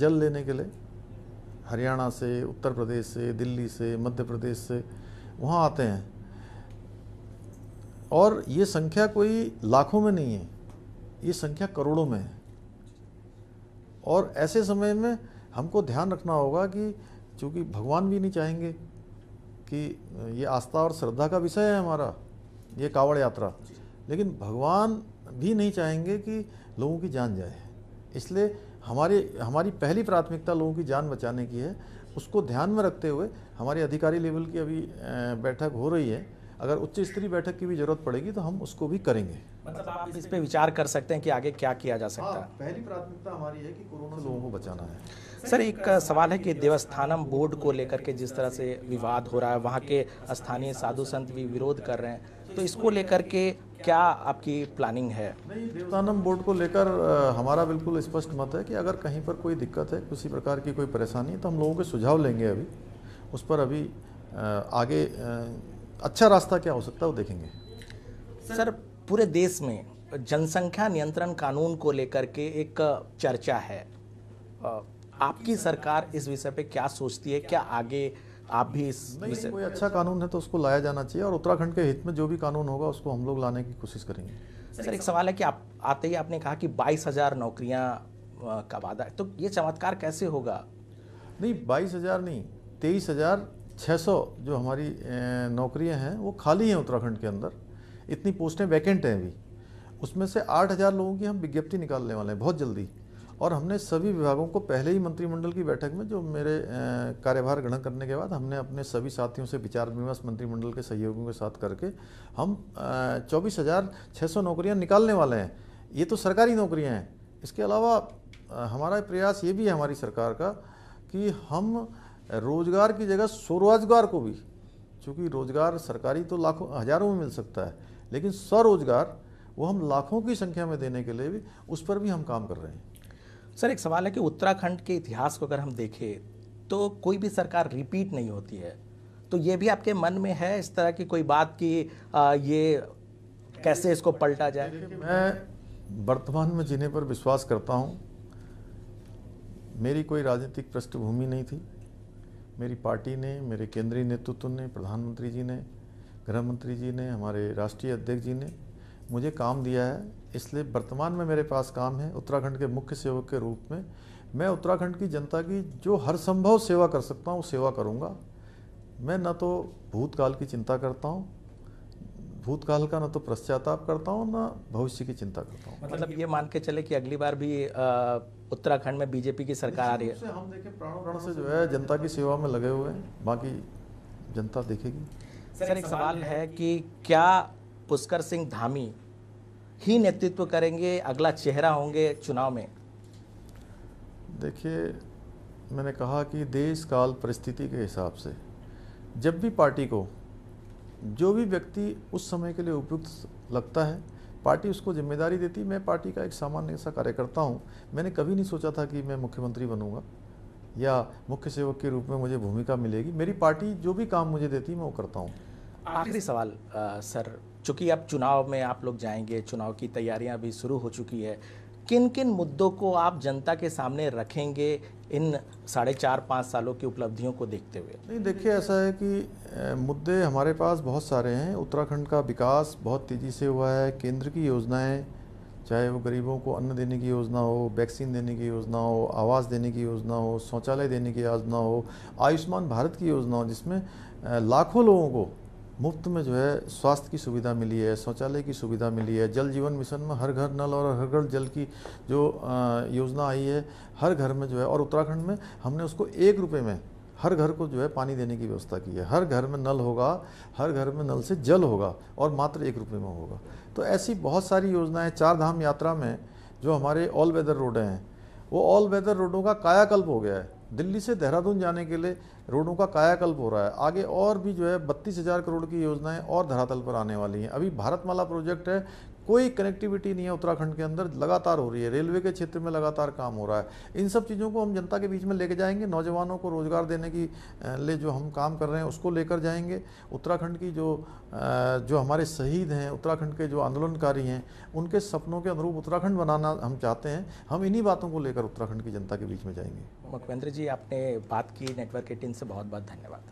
जल लेने के लिए हरियाणा से, उत्तर प्रदेश से, दिल्ली से, मध्य प्रदेश से वहाँ आते हैं। और ये संख्या कोई लाखों में नहीं है, ये संख्या करोड़ों में है। और ऐसे समय में हमको ध्यान रखना होगा कि चूँकि भगवान भी नहीं चाहेंगे कि ये आस्था और श्रद्धा का विषय है हमारा, ये कांवड़ यात्रा, लेकिन भगवान भी नहीं चाहेंगे कि लोगों की जान जाए। इसलिए हमारी पहली प्राथमिकता लोगों की जान बचाने की है। उसको ध्यान में रखते हुए हमारी अधिकारी लेवल की अभी बैठक हो रही है। अगर उच्च स्तरीय बैठक की भी जरूरत पड़ेगी तो हम उसको भी करेंगे। मतलब आप इस पे विचार कर सकते हैं कि आगे क्या किया जा सकता है। पहली प्राथमिकता हमारी है कि कोरोना लोगों को बचाना है। सर, एक सवाल है कि देवस्थानम बोर्ड को लेकर के जिस तरह से विवाद हो रहा है, वहाँ के स्थानीय साधु संत भी विरोध कर रहे हैं, तो इसको लेकर के क्या आपकी प्लानिंग है? नहीं, देवस्थानम बोर्ड को लेकर हमारा बिल्कुल स्पष्ट मत है कि अगर कहीं पर कोई दिक्कत है, किसी प्रकार की कोई परेशानी है, तो हम लोगों के सुझाव लेंगे। अभी उस पर अभी आगे अच्छा रास्ता क्या हो सकता है वो देखेंगे। सर, पूरे देश में जनसंख्या नियंत्रण कानून को लेकर के एक चर्चा है, आपकी सरकार इस विषय पे क्या सोचती है? क्या आगे आप भी इस विषय? कोई अच्छा कानून है तो उसको लाया जाना चाहिए, और उत्तराखंड के हित में जो भी कानून होगा उसको हम लोग लाने की कोशिश करेंगे। सर, एक सवाल है कि आप आते ही आपने कहा कि 22,000 नौकरियां का वादा है, तो ये चमत्कार कैसे होगा? नहीं, 22,000 नहीं, 23,600 जो हमारी नौकरियां हैं वो खाली हैं उत्तराखंड के अंदर। इतनी पोस्टें वैकेंट हैं अभी। उसमें से 8,000 लोगों की हम विज्ञप्ति निकालने वाले हैं बहुत जल्दी। और हमने सभी विभागों को पहले ही मंत्रिमंडल की बैठक में, जो मेरे कार्यभार ग्रहण करने के बाद, हमने अपने सभी साथियों से विचार विमर्श मंत्रिमंडल के सहयोगियों के साथ करके हम 24,600 नौकरियां निकालने वाले हैं। ये तो सरकारी नौकरियां हैं। इसके अलावा हमारा प्रयास ये भी है हमारी सरकार का कि हम रोजगार की जगह स्वरोजगार को भी, चूँकि रोजगार सरकारी तो लाखों हजारों में मिल सकता है, लेकिन स्वरोजगार वो हम लाखों की संख्या में देने के लिए भी, उस पर भी हम काम कर रहे हैं। सर, एक सवाल है कि उत्तराखंड के इतिहास को अगर हम देखें तो कोई भी सरकार रिपीट नहीं होती है, तो ये भी आपके मन में है इस तरह की कोई बात कि ये कैसे इसको पलटा जाए? मैं वर्तमान में जीने पर विश्वास करता हूँ। मेरी कोई राजनीतिक पृष्ठभूमि नहीं थी। मेरी पार्टी ने, मेरे केंद्रीय नेतृत्व ने, प्रधानमंत्री जी ने, गृह मंत्री जी ने, हमारे राष्ट्रीय अध्यक्ष जी ने मुझे काम दिया है। इसलिए वर्तमान में मेरे पास काम है। उत्तराखंड के मुख्य सेवक के रूप में मैं उत्तराखंड की जनता की जो हर संभव सेवा कर सकता हूँ सेवा करूँगा। मैं न तो भूतकाल की चिंता करता हूँ, भूतकाल का न तो पश्चाताप करता हूँ, न भविष्य की चिंता करता हूँ। मतलब ये मान के चले कि अगली बार भी उत्तराखंड में बीजेपी की सरकार आ रही है? हम देखें, प्राणों से जो है जनता की सेवा में लगे हुए हैं, बाकी जनता देखेगी। सर, एक सवाल है कि क्या पुष्कर सिंह धामी ही नेतृत्व करेंगे, अगला चेहरा होंगे चुनाव में? देखिए, मैंने कहा कि देश काल परिस्थिति के हिसाब से जब भी पार्टी को जो भी व्यक्ति उस समय के लिए उपयुक्त लगता है, पार्टी उसको जिम्मेदारी देती। मैं पार्टी का एक सामान्य सा कार्यकर्ता हूँ। मैंने कभी नहीं सोचा था कि मैं मुख्यमंत्री बनूंगा या मुख्य सेवक के रूप में मुझे भूमिका मिलेगी। मेरी पार्टी जो भी काम मुझे देती मैं वो करता हूँ। आखिरी सवाल सर, चूंकि अब चुनाव में आप लोग जाएंगे, चुनाव की तैयारियां भी शुरू हो चुकी है, किन किन मुद्दों को आप जनता के सामने रखेंगे इन 4.5-5 सालों की उपलब्धियों को देखते हुए? नहीं, देखिए, ऐसा है कि मुद्दे हमारे पास बहुत सारे हैं। उत्तराखंड का विकास बहुत तेज़ी से हुआ है। केंद्र की योजनाएं, चाहे वो गरीबों को अन्न देने की योजना हो, वैक्सीन देने की योजना हो, आवास देने की योजना हो, शौचालय देने की योजना हो, आयुष्मान भारत की योजना हो, जिसमें लाखों लोगों को मुफ्त में जो है स्वास्थ्य की सुविधा मिली है, शौचालय की सुविधा मिली है। जल जीवन मिशन में हर घर नल और हर घर जल की जो योजना आई है, हर घर में जो है, और उत्तराखंड में हमने उसको 1 रुपये में हर घर को जो है पानी देने की व्यवस्था की है। हर घर में नल होगा, हर घर में नल से जल होगा, और मात्र 1 रुपये में होगा। तो ऐसी बहुत सारी योजनाएं। 4 धाम यात्रा में जो हमारे ऑल वेदर रोडें हैं, वो ऑल वेदर रोडों का कायाकल्प हो गया है। दिल्ली से देहरादून जाने के लिए रोडों का कायाकल्प हो रहा है। आगे और भी जो है 32,000 करोड़ की योजनाएं और धरातल पर आने वाली हैं। अभी भारतमाला प्रोजेक्ट है, कोई कनेक्टिविटी नहीं है उत्तराखंड के अंदर, लगातार हो रही है। रेलवे के क्षेत्र में लगातार काम हो रहा है। इन सब चीज़ों को हम जनता के बीच में लेके जाएंगे। नौजवानों को रोज़गार देने की लिए जो हम काम कर रहे हैं उसको लेकर जाएंगे। उत्तराखंड की जो हमारे शहीद हैं, उत्तराखंड के जो आंदोलनकारी हैं, उनके सपनों के अनुरूप उत्तराखंड बनाना हम चाहते हैं। हम इन्हीं बातों को लेकर उत्तराखंड की जनता के बीच में जाएंगे। मुख्यमंत्री जी, आपने बात की नेटवर्क 18 से, बहुत बहुत धन्यवाद।